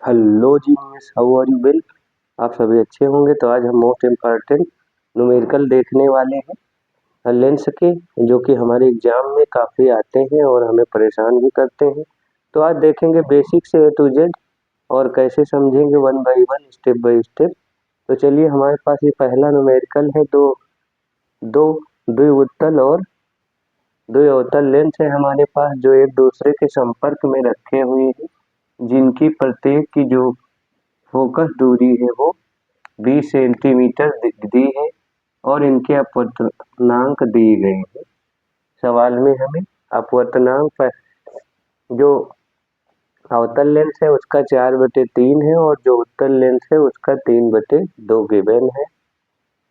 Hello genius, how are you well. आप सभी अच्छे होंगे। तो आज हम मोस्ट इम्पॉर्टेंट न्यूमेरिकल देखने वाले हैं लेंस के, जो कि हमारे एग्जाम में काफ़ी आते हैं और हमें परेशान भी करते हैं। तो आज देखेंगे बेसिक से ए टू जेड और कैसे समझेंगे one by one, step by step. तो चलिए, हमारे पास ये पहला न्यूमेरिकल है। दो दो द्विउत्तल और द्विअवतल लेंस है हमारे पास, जो एक दूसरे के संपर्क में रखे हुए हैं, जिनकी प्रत्येक की जो फोकस दूरी है वो 20 सेंटीमीटर दी है और इनके अपवर्तनांक दिए गए हैं। सवाल में हमें अपवर्तनांक जो अवतल लेंस है उसका 4/3 है और जो उत्तल लेंस है उसका 3/2 गिवन है।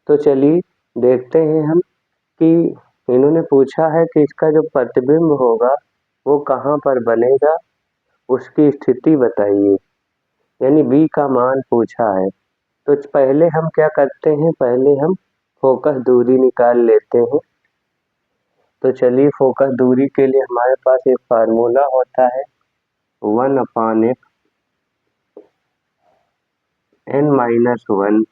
तो चलिए देखते हैं हम कि इन्होंने पूछा है कि इसका जो प्रतिबिंब होगा वो कहाँ पर बनेगा, उसकी स्थिति बताइए, यानी बी का मान पूछा है। तो पहले हम क्या करते हैं, पहले हम फोकस दूरी निकाल लेते हैं। तो चलिए, फोकस दूरी के लिए हमारे पास एक फार्मूला होता है 1/f n-1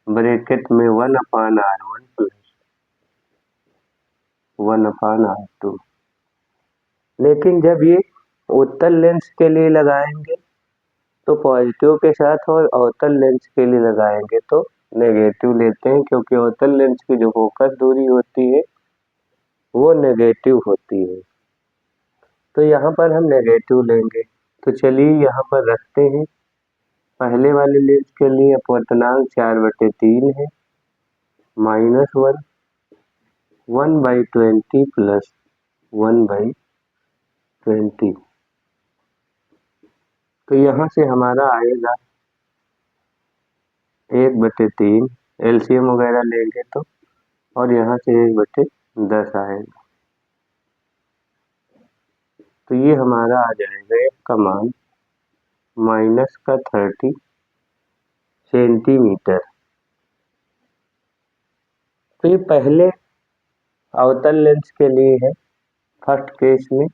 ब्रैकेट में 1/r1 प्लस 1/r2। लेकिन जब ये उत्तल लेंस के लिए लगाएंगे तो पॉजिटिव के साथ और अवतल लेंस के लिए लगाएंगे तो नेगेटिव लेते हैं, क्योंकि अवतल लेंस की जो फोकस दूरी होती है वो नेगेटिव होती है। तो यहाँ पर हम नेगेटिव लेंगे। तो चलिए यहाँ पर रखते हैं। पहले वाले लेंस के लिए अपवर्तनांक 4/3 है, -1 1/20 प्लस 1/20। तो यहाँ से हमारा आएगा 1/3, एलसीएम वगैरह लेंगे तो, और यहाँ से 1/10 आएगा। तो ये हमारा आ जाएगा एफ का मान -30 सेंटीमीटर। तो ये पहले अवतल लेंस के लिए है, फर्स्ट केस में।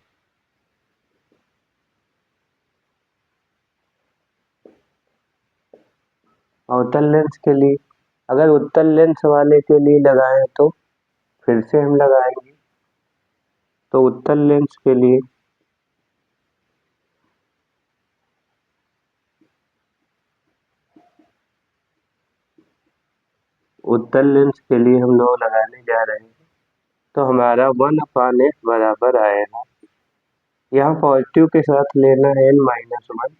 अवतल लेंस के लिए, अगर उत्तल लेंस वाले के लिए लगाएं तो फिर से हम लगाएंगे। तो उत्तल लेंस के लिए हम लोग लगाने जा रहे हैं। तो हमारा 1/f बराबर आएगा, यहाँ पॉजिटिव के साथ लेना है n-1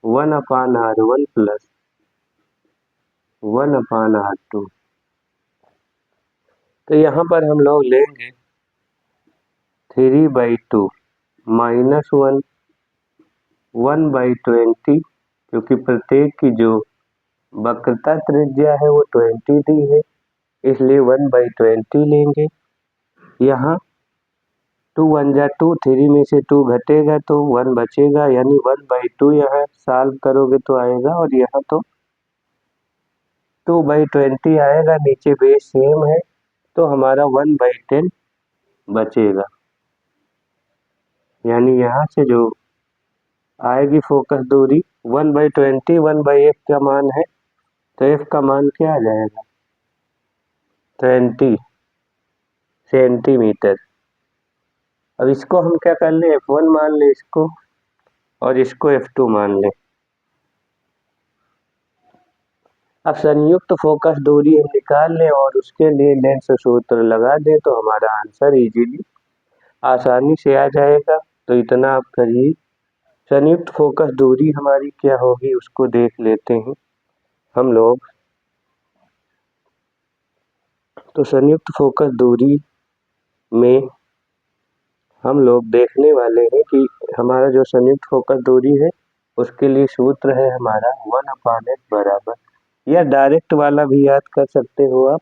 1/r1 प्लस 1/r2। तो यहाँ पर हम लोग लेंगे 3/2 -1 1/20, क्योंकि प्रत्येक की जो वक्रता त्रिज्या है वो 20 दी है, इसलिए 1/20 लेंगे। यहाँ 2 1 जा 2, 3 में से 2 घटेगा तो 1 बचेगा, यानी 1/2 यहाँ सॉल्व करोगे तो आएगा, और यहाँ तो 2/20 आएगा। नीचे बेस सेम है तो हमारा 1/10 बचेगा, यानी यहाँ से जो आएगी फोकस दूरी 1/20, 1/f का मान है, तो f का मान क्या आ जाएगा 20 सेंटीमीटर। अब इसको हम क्या कर लें, f1 मान लें इसको, और इसको f2 मान लें। अब संयुक्त फोकस दूरी हम निकाल लें और उसके लिए लेंस सूत्र लगा दें तो हमारा आंसर इजीली आसानी से आ जाएगा। तो इतना आप करिए। संयुक्त फोकस दूरी हमारी क्या होगी उसको देख लेते हैं हम लोग। तो संयुक्त फोकस दूरी में हम लोग देखने वाले हैं कि हमारा जो संयुक्त फोकस दूरी है उसके लिए सूत्र है हमारा 1/f बराबर, या डायरेक्ट वाला भी याद कर सकते हो आप।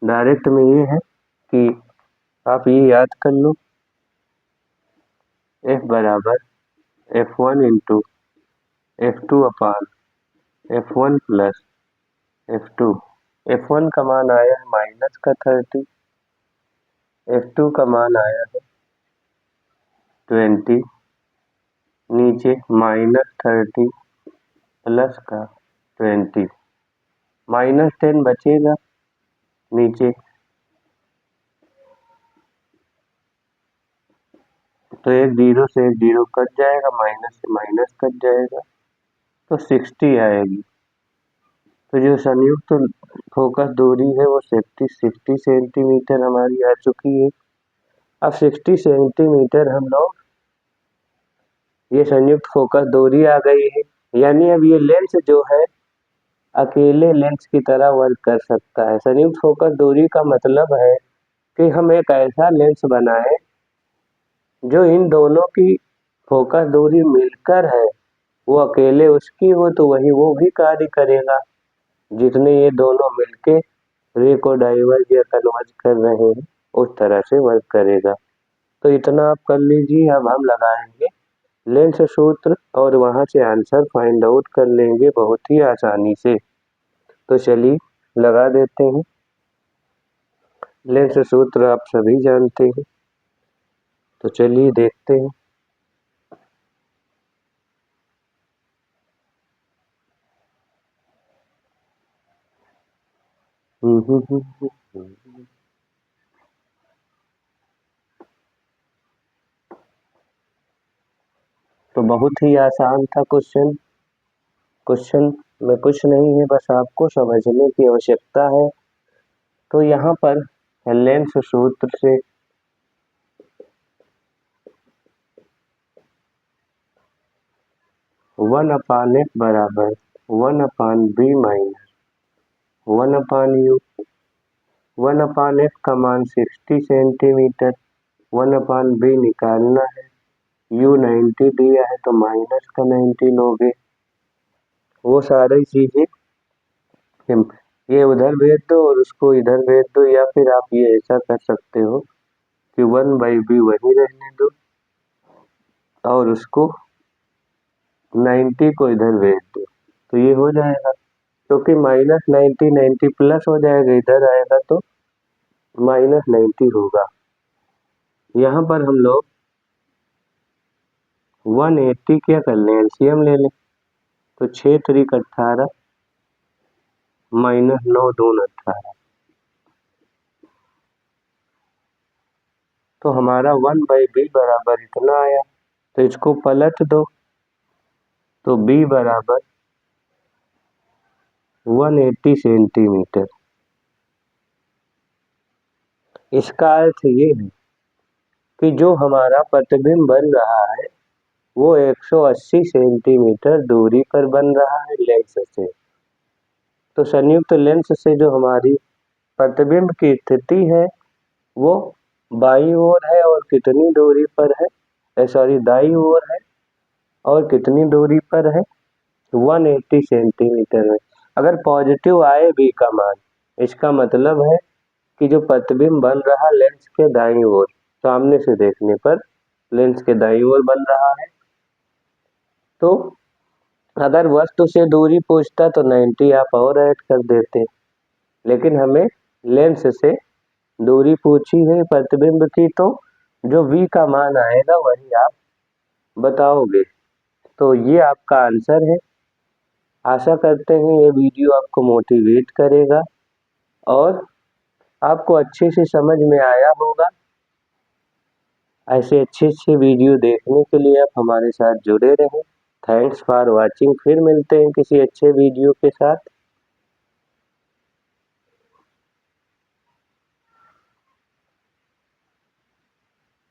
डायरेक्ट में ये है कि आप ये याद कर लो, f बराबर f1 into f2/f1 plus f2। f1 का मान आया है -30, f2 का मान आया है 20, नीचे -30 प्लस का 20, -10 बचेगा नीचे, तो एक जीरो से एक जीरो कट जाएगा, माइनस से माइनस कट जाएगा, तो 60 आएगी। तो जो संयुक्त फोकस दूरी है वो 60 सेंटीमीटर हमारी आ चुकी है। अब 60 सेंटीमीटर हम लोग, ये संयुक्त फोकस दूरी आ गई है, यानी अब ये लेंस जो है अकेले लेंस की तरह वर्क कर सकता है। संयुक्त फोकस दूरी का मतलब है कि हम एक ऐसा लेंस बनाएं जो इन दोनों की फोकस दूरी मिलकर है, वो अकेले उसकी हो तो वही वो भी कार्य करेगा जितने ये दोनों मिलके रे को डाइवर्ज या कन्वर्ज कर रहे हैं उस तरह से वर्क करेगा। तो इतना आप कर लीजिए। अब हम लगाएंगे लेंस सूत्र और वहां से आंसर फाइंड आउट कर लेंगे बहुत ही आसानी से। तो चलिए लगा देते हैं। लेंस सूत्र आप सभी जानते हैं, तो चलिए देखते हैं। तो बहुत ही आसान था क्वेश्चन। क्वेश्चन में कुछ नहीं है, बस आपको समझने की आवश्यकता है। तो यहाँ पर लेंस सूत्र से वन अपान एफ बराबर 1/b माइनस 1/u। 1/f का मान 60 सेंटीमीटर, 1/b निकालना है, u 90 दिया है तो माइनस का 19 हो गए। वो सारी चीजें ये उधर भेज दो और उसको इधर भेज दो, या फिर आप ये ऐसा कर सकते हो कि 1/b वही रहने दो और उसको 90 को इधर भेज दो, तो ये हो जाएगा। क्योंकि -90 90 प्लस हो जाएगा, इधर आएगा तो -90 होगा। यहाँ पर हम लोग 180 क्या कर लें, एलसीएम ले लें, तो 6 त्रिक 18 -9 दून 18, तो हमारा 1/b बराबर इतना आया। तो इसको पलट दो, तो b बराबर 180 सेंटीमीटर। इसका अर्थ ये है कि जो हमारा प्रतिबिंब बन रहा है वो 180 सेंटीमीटर दूरी पर बन रहा है लेंस से। तो संयुक्त लेंस से जो हमारी प्रतिबिंब की स्थिति है वो बाईं ओर है और कितनी दूरी पर है, सॉरी दाईं ओर है और कितनी दूरी पर है, 180 सेंटीमीटर में। अगर पॉजिटिव आए बी का मान, इसका मतलब है कि जो प्रतिबिंब बन रहा लेंस के दाईं ओर, सामने से देखने पर लेंस के दाईं ओर बन रहा है। तो अगर वस्तु से दूरी पूछता तो 90 आप और ऐड कर देते, लेकिन हमें लेंस से दूरी पूछी है प्रतिबिंब की, तो जो v का मान आएगा वही आप बताओगे। तो ये आपका आंसर है। आशा करते हैं ये वीडियो आपको मोटिवेट करेगा और आपको अच्छे से समझ में आया होगा। ऐसे अच्छे अच्छे वीडियो देखने के लिए आप हमारे साथ जुड़े रहें। Thanks for watching. फिर मिलते हैं किसी अच्छे वीडियो के साथ।